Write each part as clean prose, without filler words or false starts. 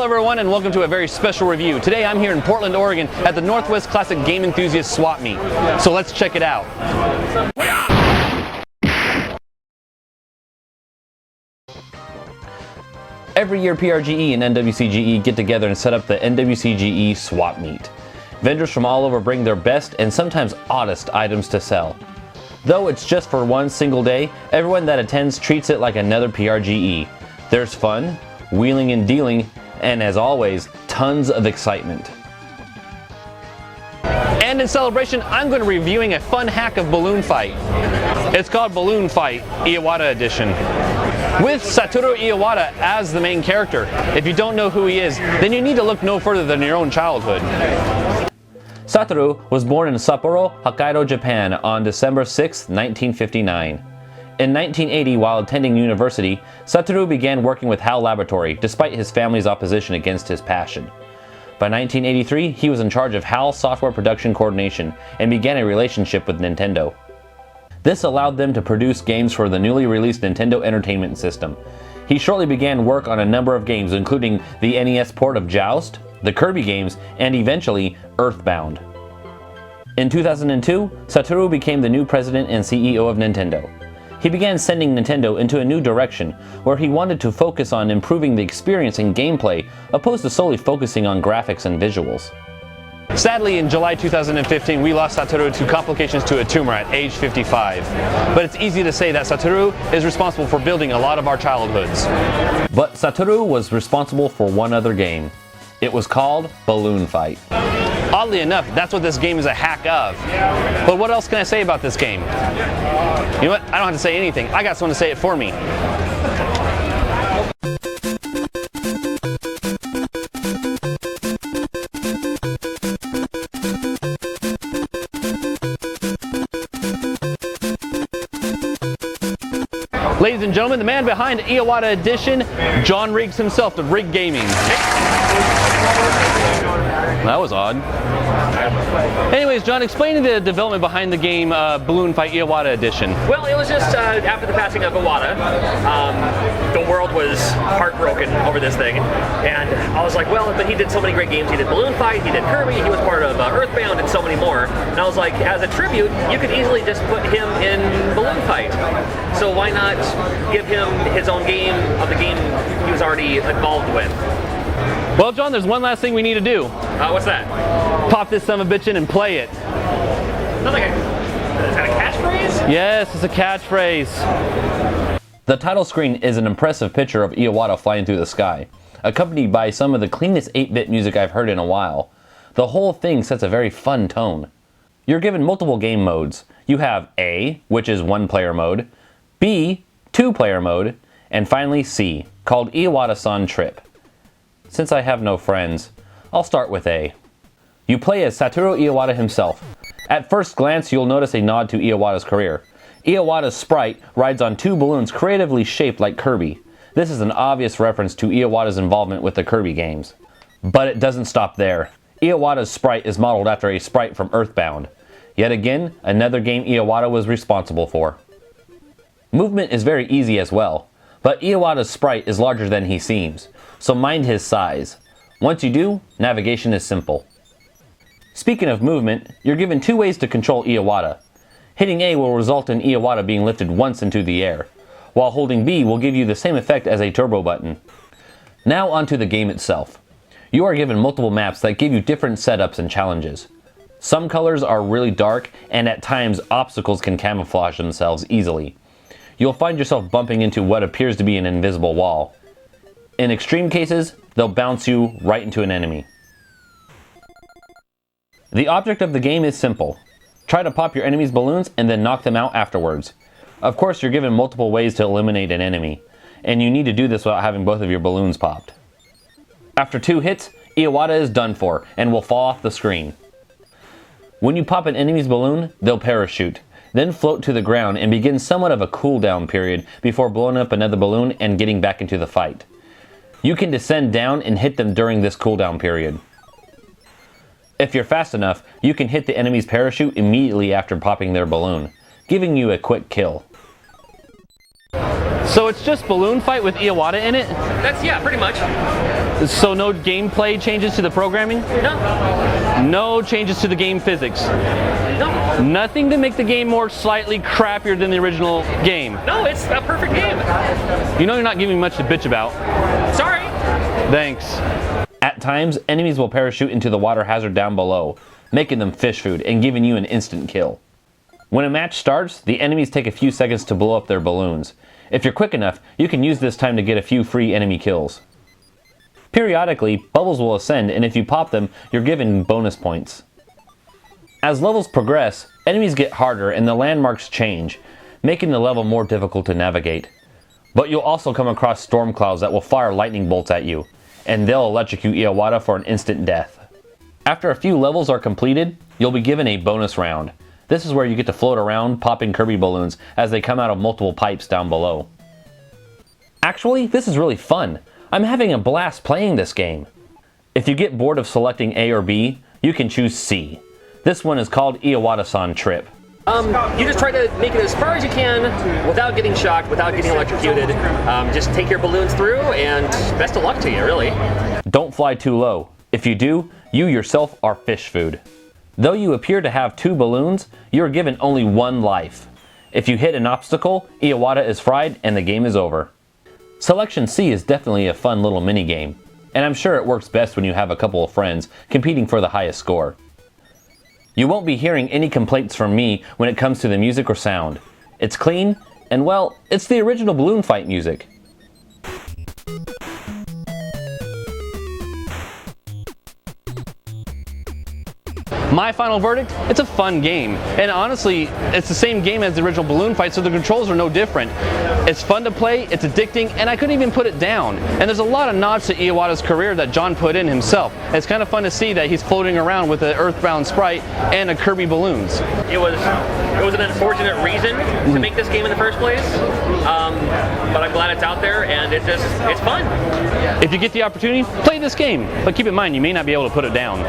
everyone, and welcome to a very special review. Today I'm here in Portland, Oregon at the Northwest Classic Game Enthusiast Swap Meet. So let's check it out. Every year PRGE and NWCGE get together and set up the NWCGE Swap Meet. Vendors from all over bring their best and sometimes oddest items to sell. Though it's just for one single day, everyone that attends treats it like another PRGE. There's fun, wheeling and dealing, and as always, tons of excitement. And in celebration, I'm going to be reviewing a fun hack of Balloon Fight. It's called Balloon Fight Iwata Edition, with Satoru Iwata as the main character. If you don't know who he is, then you need to look no further than your own childhood. Satoru was born in Sapporo, Hokkaido, Japan on December 6, 1959. In 1980, while attending university, Satoru began working with HAL Laboratory despite his family's opposition against his passion. By 1983, he was in charge of HAL software production coordination and began a relationship with Nintendo. This allowed them to produce games for the newly released Nintendo Entertainment System. He shortly began work on a number of games, including the NES port of Joust, the Kirby games, and eventually Earthbound. In 2002, Satoru became the new president and CEO of Nintendo. He began sending Nintendo into a new direction, where he wanted to focus on improving the experience and gameplay, opposed to solely focusing on graphics and visuals. Sadly, in July 2015, we lost Satoru to complications to a tumor at age 55. But it's easy to say that Satoru is responsible for building a lot of our childhoods. But Satoru was responsible for one other game. It was called Balloon Fight. Oddly enough, that's what this game is a hack of. But what else can I say about this game? You know what? I don't have to say anything. I got someone to say it for me. Ladies and gentlemen, the man behind Iwata Edition, John Riggs himself, of Rigg'd Gaming. That was odd. Anyways, John, explain the development behind the game Balloon Fight Iwata Edition. Well, it was just after the passing of Iwata, the world was heartbroken over this thing, and I was like, well, but he did so many great games. He did Balloon Fight, he did Kirby, he was part of Earthbound, and so many more. And I was like, as a tribute, you could easily just put him in Balloon Fight. So why not give him his own game of the game he was already involved with? Well, John, there's one last thing we need to do. What's that? Pop this son of a bitch in and play it. Sounds like is that a catchphrase? Yes, it's a catchphrase. The title screen is an impressive picture of Iwata flying through the sky, accompanied by some of the cleanest 8-bit music I've heard in a while. The whole thing sets a very fun tone. You're given multiple game modes. You have A, which is one-player mode, B, two-player mode, and finally C, called Iwata-san Trip. Since I have no friends, I'll start with A. You play as Satoru Iwata himself. At first glance, you'll notice a nod to Iwata's career. Iwata's sprite rides on two balloons creatively shaped like Kirby. This is an obvious reference to Iwata's involvement with the Kirby games. But it doesn't stop there. Iwata's sprite is modeled after a sprite from Earthbound. Yet again, another game Iwata was responsible for. Movement is very easy as well, but Iwata's sprite is larger than he seems, so mind his size. Once you do, navigation is simple. Speaking of movement, you're given two ways to control Iwata. Hitting A will result in Iwata being lifted once into the air, while holding B will give you the same effect as a turbo button. Now onto the game itself. You are given multiple maps that give you different setups and challenges. Some colors are really dark, and at times obstacles can camouflage themselves easily. You'll find yourself bumping into what appears to be an invisible wall. In extreme cases, they'll bounce you right into an enemy. The object of the game is simple. Try to pop your enemy's balloons and then knock them out afterwards. Of course, you're given multiple ways to eliminate an enemy, and you need to do this without having both of your balloons popped. After 2 hits, Iwata is done for and will fall off the screen. When you pop an enemy's balloon, they'll parachute, then float to the ground and begin somewhat of a cooldown period before blowing up another balloon and getting back into the fight. You can descend down and hit them during this cooldown period. If you're fast enough, you can hit the enemy's parachute immediately after popping their balloon, giving you a quick kill. So it's just balloon fight with Iwata in it? That's, yeah, pretty much. So no gameplay changes to the programming? No. No changes to the game physics? No. Nothing to make the game more slightly crappier than the original game? No, it's a perfect game. You know you're not giving me much to bitch about. Sorry. Thanks. At times, enemies will parachute into the water hazard down below, making them fish food and giving you an instant kill. When a match starts, the enemies take a few seconds to blow up their balloons. If you're quick enough, you can use this time to get a few free enemy kills. Periodically, bubbles will ascend, and if you pop them, you're given bonus points. As levels progress, enemies get harder and the landmarks change, making the level more difficult to navigate. But you'll also come across storm clouds that will fire lightning bolts at you, and they'll electrocute Iwata for an instant death. After a few levels are completed, you'll be given a bonus round. This is where you get to float around popping Kirby balloons as they come out of multiple pipes down below. Actually, this is really fun. I'm having a blast playing this game. If you get bored of selecting A or B, you can choose C. This one is called Iwata-san Trip. You just try to make it as far as you can without getting shocked, without getting electrocuted. Just take your balloons through, and best of luck to you, really. Don't fly too low. If you do, you yourself are fish food. Though you appear to have 2 balloons, you are given only 1 life. If you hit an obstacle, Iwata is fried and the game is over. Selection C is definitely a fun little mini game, and I'm sure it works best when you have a couple of friends competing for the highest score. You won't be hearing any complaints from me when it comes to the music or sound. It's clean, and well, it's the original balloon fight music. My final verdict, it's a fun game. And honestly, it's the same game as the original balloon fight, so the controls are no different. It's fun to play, it's addicting, and I couldn't even put it down. And there's a lot of nods to Iwata's career that John put in himself. It's kind of fun to see that he's floating around with an Earthbound sprite and a Kirby balloons. It was an unfortunate reason to make this game in the first place, but I'm glad it's out there, and it's fun. If you get the opportunity, play this game, but keep in mind you may not be able to put it down.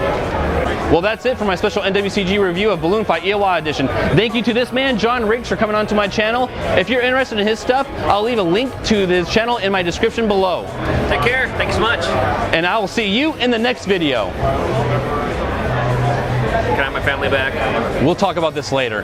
Well, that's it for my special NWCGE review of Balloon Fight Iwata Edition. Thank you to this man, John Rigg'd, for coming onto my channel. If you're interested in his stuff, I'll leave a link to his channel in my description below. Take care. Thanks so much. And I will see you in the next video. Can I have my family back? We'll talk about this later.